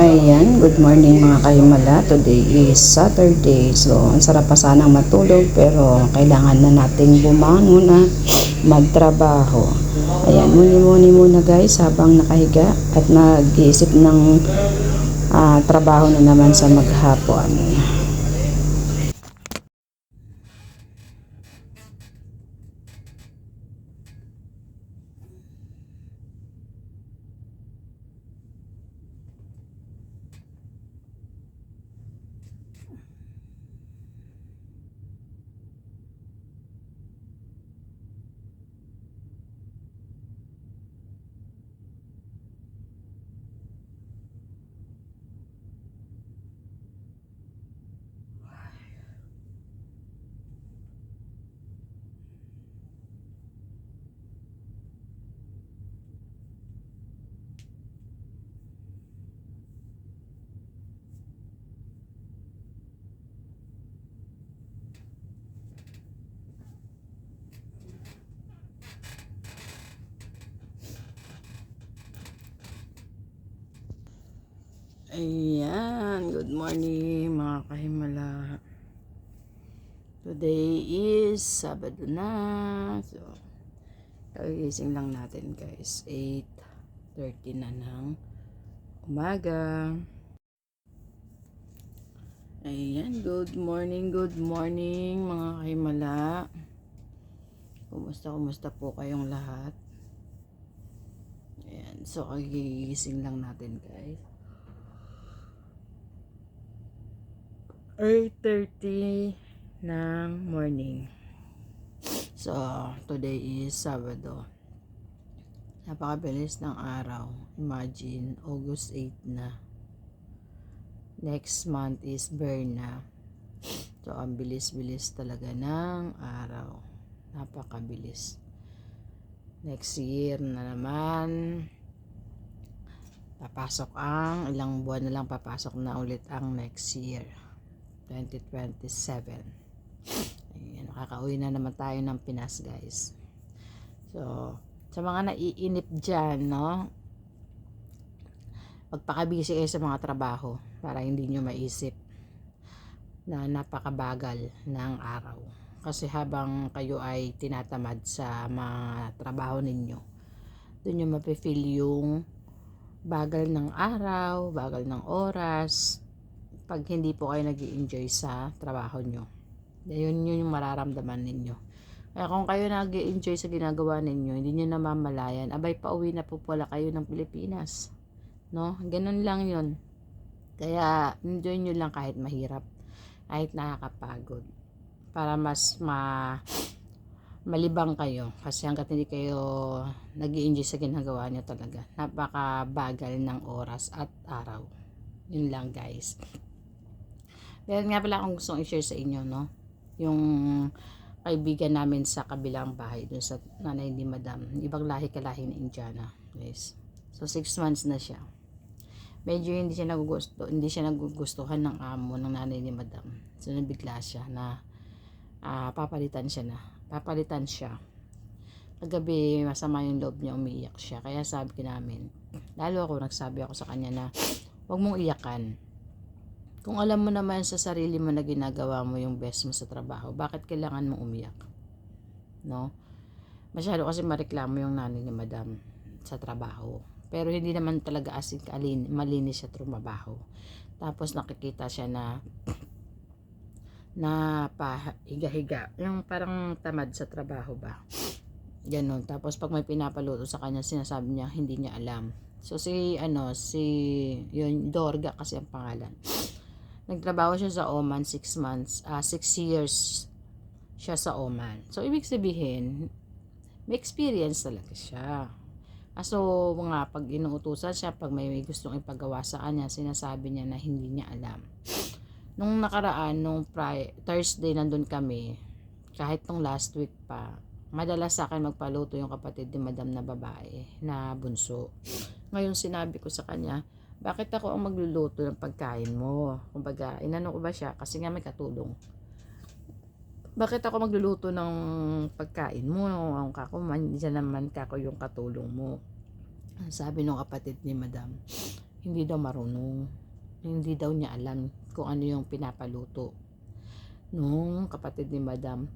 Ayan, good morning mga kahimala. Today is Saturday. So, ang sarap pa sanang matulog pero kailangan na nating bumangon na magtrabaho. Ayan, muni-muni muna guys habang nakahiga at nag-iisip ng trabaho na naman sa maghapon. Ayan, good morning mga kahimala. Today is Sabado na. So, kagising lang natin guys. 8:30 na ng umaga. Ayan, good morning mga kahimala. Kumusta po kayong lahat? Ayan, so kagising lang natin guys. 8:30 ng morning. So, today is Sabado. Napakabilis ng araw. Imagine, August 8 na. Next month is Berna. So, ang bilis-bilis talaga ng araw. Napakabilis. Next year na naman, ilang buwan na lang papasok na ulit ang next year. 2027. Ayan, nakakauwi na naman tayo ng Pinas guys. So, sa mga naiinip dyan, no? Magpakabisi kayo sa mga trabaho para hindi nyo maisip na napakabagal ng araw. Kasi habang kayo ay tinatamad sa mga trabaho ninyo, doon nyo mapifeel yung bagal ng araw, bagal ng oras, pag hindi po kayo nag-i-enjoy sa trabaho nyo. Yun yung mararamdaman ninyo. Kaya kung kayo nag-i-enjoy sa ginagawa ninyo, hindi nyo namamalayan, abay pauwi na po pala kayo ng Pilipinas. No? Ganun lang yun. Kaya enjoy nyo lang kahit mahirap, kahit nakakapagod. Para mas malibang kayo. Kasi hanggat hindi kayo nag-i-enjoy sa ginagawa nyo talaga, napakabagal ng oras at araw. Yun lang guys. Meron nga pala akong gustong i-share sa inyo, no? Yung kaibigan namin sa kabilang bahay, dun sa nanay ni Madam. Ibang lahi-kalahi na Indiana, guys. So, 6 months na siya. Medyo hindi siya nagugustuhan ng amo ng nanay ni Madam. So, nabigla siya na papalitan siya. Kagabi, masama yung loob niya, umiiyak siya. Kaya sabi namin, nagsabi ako sa kanya na, huwag mong iyakan. Kung alam mo naman sa sarili mo na ginagawa mo yung best mo sa trabaho, bakit kailangan mong umiyak? No? Masyado kasi mareklamo yung nanay ni Madam sa trabaho. Pero hindi naman talaga malinis siya trabaho. Tapos nakikita siya na pahiga-higa. Yung parang tamad sa trabaho ba? Ganon. Tapos pag may pinapaluto sa kanya, sinasabi niya hindi niya alam. So yun, Dorga kasi ang pangalan. Nagtrabaho siya sa Oman 6 months, 6 years siya sa Oman. So, ibig sabihin, may experience talaga siya. So, pag inuutusan siya, pag may gustong ipagawa sa kanya, sinasabi niya na hindi niya alam. Nung nakaraan, Thursday nandun kami, kahit nung last week pa, madalas sa akin magpaluto yung kapatid ni Madam na babae, na bunso. Ngayon, sinabi ko sa kanya, bakit ako ang magluluto ng pagkain mo? Kumbaga, inano ko ba siya? Kasi nga may katulong. Bakit ako magluluto ng pagkain mo? Ang kako, diyan naman kako yung katulong mo. Sabi ng kapatid ni Madam, hindi daw marunong. Hindi daw niya alam kung ano yung pinapaluto nung kapatid ni Madam.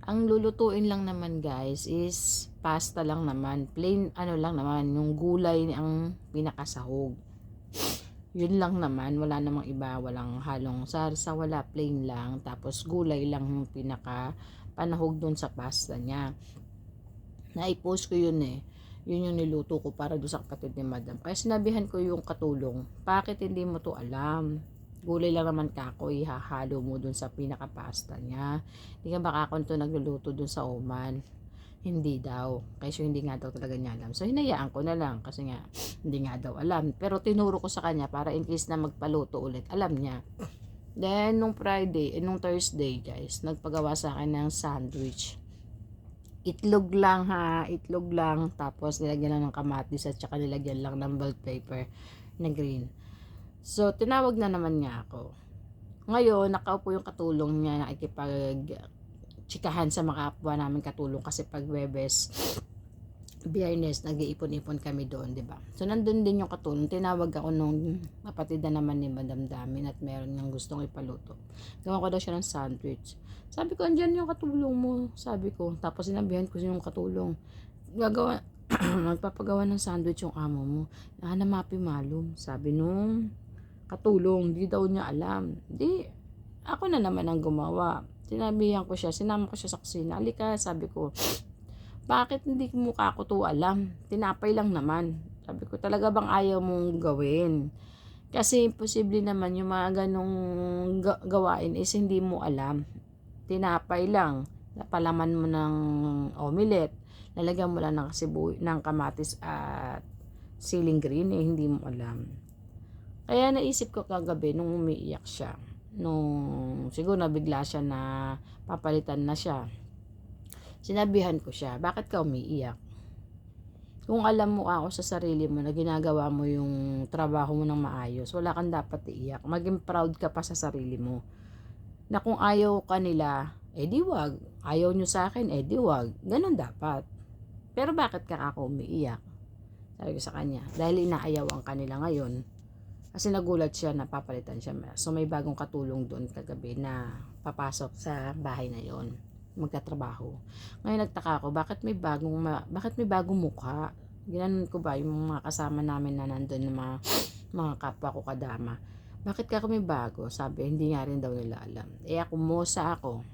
Ang lulutuin lang naman guys is pasta lang naman. Plain ano lang naman, yung gulay ang pinakasahog. Yun lang naman, wala namang iba, walang halong sarsa, wala, plain lang. Tapos gulay lang yung pinaka panahog doon sa pasta niya. Na-post ko yun eh. Yun yung niluto ko para doon sa kapatid ni Madam. Kaya sinabihan ko yung katulong, bakit hindi mo to alam? Gulay lang naman kako, ihahalo mo dun sa pinaka-pasta niya. Hindi ka baka kung to nagluluto dun sa oman. Hindi daw. Kasi hindi nga daw talaga niya alam. So, hinayaan ko na lang kasi nga hindi nga daw alam. Pero tinuro ko sa kanya para in case na magpaluto ulit, alam niya. Then, nung Thursday guys, nagpagawa sa akin ng sandwich. Itlog lang ha, itlog lang. Tapos nilagyan lang ng kamatis at saka nilagyan lang ng bell pepper na green. So, tinawag na naman niya ako. Ngayon, nakaupo yung katulong niya, nakikipag-tsikahan sa mga kapwa namin katulong kasi pag Webes, Biyernes, nag-iipon-ipon kami doon, di ba? So, nandun din yung katulong. Tinawag ako nung kapatid na naman ni Madam Damin at meron niyang gustong ipaluto. Gawa ko daw siya ng sandwich. Sabi ko, andyan yung katulong mo. Sabi ko. Tapos, sinabihan ko yung katulong. Magpapagawa ng sandwich yung amo mo. Nahanamapi malum. Sabi nung katulong, di daw niya alam. Di, ako na naman ang gumawa. Sinabihan ko siya, sinama ko siya sa kusina. Alika, sabi ko, bakit hindi mo ako to alam? Tinapay lang naman. Sabi ko, talaga bang ayaw mong gawin? Kasi imposible naman yung mga ganong gawain is hindi mo alam. Tinapay lang. Palaman mo ng omelette. Lalagyan mo lang ng kamatis at siling green eh, hindi mo alam. Kaya naisip ko kagabi nung umiiyak siya. Nung siguro nabigla siya na papalitan na siya. Sinabihan ko siya, bakit ka umiiyak? Kung alam mo ako sa sarili mo na ginagawa mo yung trabaho mo ng maayos, wala kang dapat iiyak. Maging proud ka pa sa sarili mo. Na kung ayaw ka nila, di wag. Ayaw nyo sa akin, di wag. Ganon dapat. Pero bakit ka ako umiiyak? Sabi ko sa kanya, dahil inaayawan ka nila ngayon. Kasi nagulat siya na papalitan siya. So may bagong katulong doon kagabi na papasok sa bahay na yon, magkatrabaho. Ngayon nagtaka ako, bakit may bagong mukha? Ginanon ko ba yung mga kasama namin na nandun, yung mga kapwa ko kadama. Bakit ka kami bago? Sabi, hindi nga rin daw nila alam. Ako mosa ako.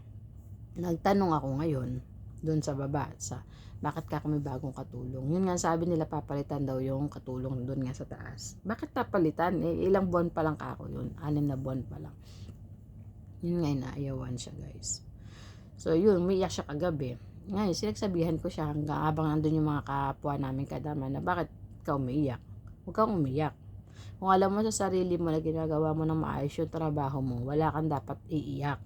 Nagtanong ako ngayon doon sa baba, bakit ka kami bagong katulong? Yun nga sabi nila, papalitan daw yung katulong doon nga sa taas. Bakit papalitan? Ilang buwan pa lang ako yun. 6 na buwan pa lang. Yun nga, inaayawan siya guys. So yun, umiiyak siya kagabi. Ngayon, sinagsabihan ko siya hanggang abang nandun yung mga kapwa namin kadama na bakit ka umiiyak? Huwag kang umiiyak. Kung alam mo sa sarili mo na ginagawa mo ng maayos yung trabaho mo, wala kang dapat iiyak.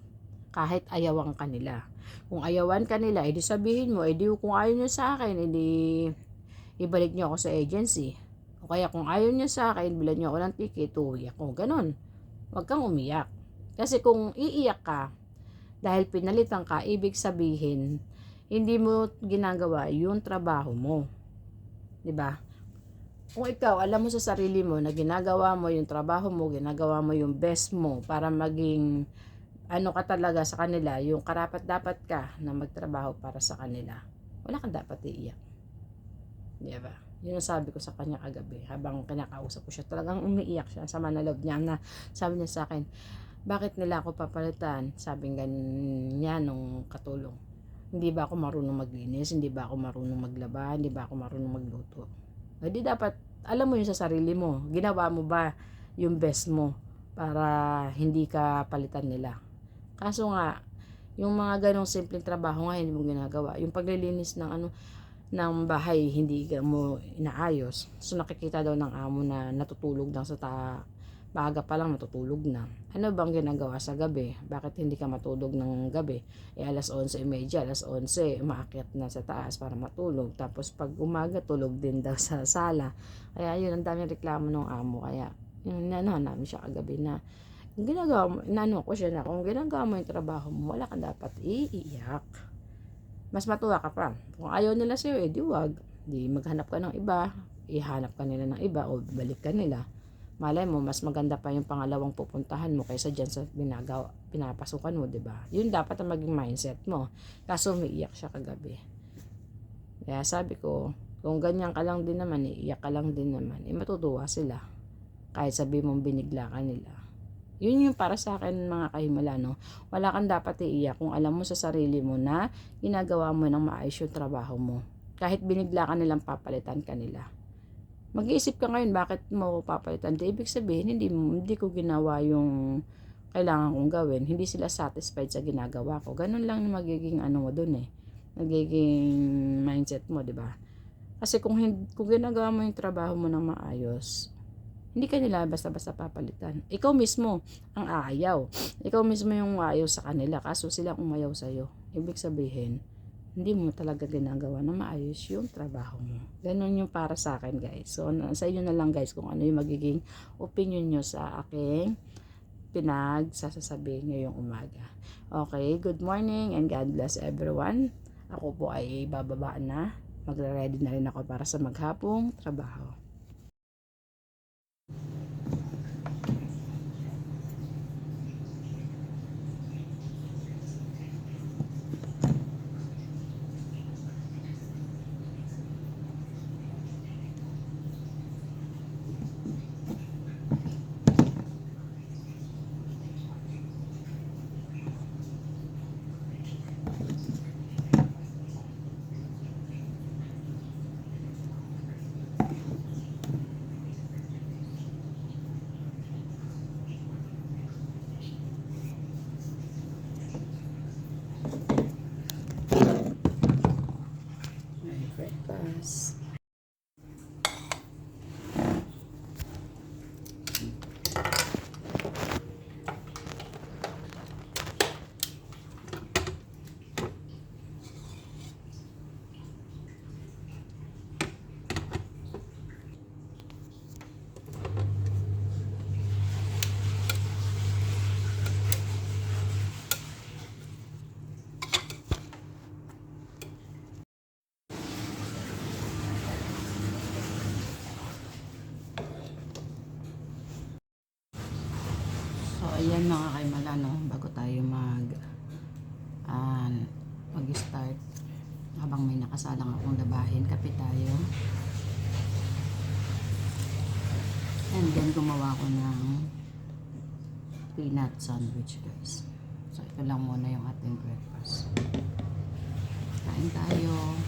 Kahit ayawan ka nila. Kung ayawan ka nila, edi sabihin mo, edi kung ayaw nyo sa akin, edi ibalik nyo ako sa agency. O kaya kung ayaw nyo sa akin, bilan nyo ako ng ticket, uwi ako. Ganon. Huwag kang umiyak. Kasi kung iiyak ka, dahil pinalitan ka, ibig sabihin, hindi mo ginagawa yung trabaho mo. 'Di ba? Kung ikaw, alam mo sa sarili mo na ginagawa mo yung trabaho mo, ginagawa mo yung best mo para maging ano ka talaga sa kanila, yung karapat-dapat ka na magtrabaho para sa kanila, wala kang dapat iiyak. 'Di ba? Yun ang sabi ko sa kanya kagabi habang kinakausap ko siya. Talagang umiiyak siya. Sama na loob niya na sabi niya sa akin, bakit nila ako papalitan? Sabi ganyan nung katulong. Hindi ba ako marunong maglinis? Hindi ba ako marunong maglaba? Hindi ba ako marunong magluto? Hindi dapat, alam mo yun sa sarili mo. Ginawa mo ba yung best mo para hindi ka palitan nila? Kaso nga, yung mga ganong simpleng trabaho nga hindi mo ginagawa. Yung paglilinis ng bahay, hindi mo inaayos. So nakikita daw ng amo na natutulog lang sa maaga pa lang natutulog na. Ano bang ginagawa sa gabi? Bakit hindi ka matulog ng gabi? Alas 11:30, alas 11, umaakyat na sa taas para matulog. Tapos pag umaga, tulog din daw sa sala. Kaya yun, ang daming reklamo ng amo. Kaya yun, namin siya kagabi na ginagawa mo, ko siya na kung ginagawa mo yung trabaho mo, wala kang dapat iiyak. Mas matuwa ka pa. Kung ayaw nila sa'yo, di wag. Di maghanap ka ng iba. Ihanap ka nila ng iba o balik ka nila. Malay mo, mas maganda pa yung pangalawang pupuntahan mo kaysa dyan sa pinapasukan mo, di ba? Yun dapat ang maging mindset mo. Kaso umiiyak siya kagabi. Kaya sabi ko, kung ganyan ka lang din naman, iiyak ka lang din naman, matutuwa sila. Kahit sabi mong binigla ka nila. Yun yung para sa akin mga kahimala, no? Wala kang dapat iiyak kung alam mo sa sarili mo na ginagawa mo ng maayos yung trabaho mo. Kahit binigla ka nilang papalitan ka nila. Mag-iisip ka ngayon, bakit mo papalitan? Di ibig sabihin, hindi ko ginawa yung kailangan kong gawin. Hindi sila satisfied sa ginagawa ko. Ganun lang yung magiging ano mo dun eh. Magiging mindset mo, di ba? Kasi kung ginagawa mo yung trabaho mo ng maayos, hindi ka nila basta-basta papalitan. Ikaw mismo ang aayaw. Ikaw mismo yung ayaw sa kanila, kaso sila umayaw sa'yo. Ibig sabihin, hindi mo talaga ginagawa na maayos yung trabaho mo. Ganon yung para sa akin, guys. So, sa inyo na lang, guys, kung ano yung magiging opinion nyo sa aking pinagsasasabi ngayong umaga. Okay, good morning and God bless everyone. Ako po ay bababa na. Magre-ready na rin ako para sa maghapong trabaho. Breakfast. So, ayan mga kaimala, no? Bago tayo mag-start, habang may nakasalang akong labahin, kape tayo. And then, gumawa ko ng peanut sandwich, guys. So, ito lang muna yung ating breakfast. Kain tayo.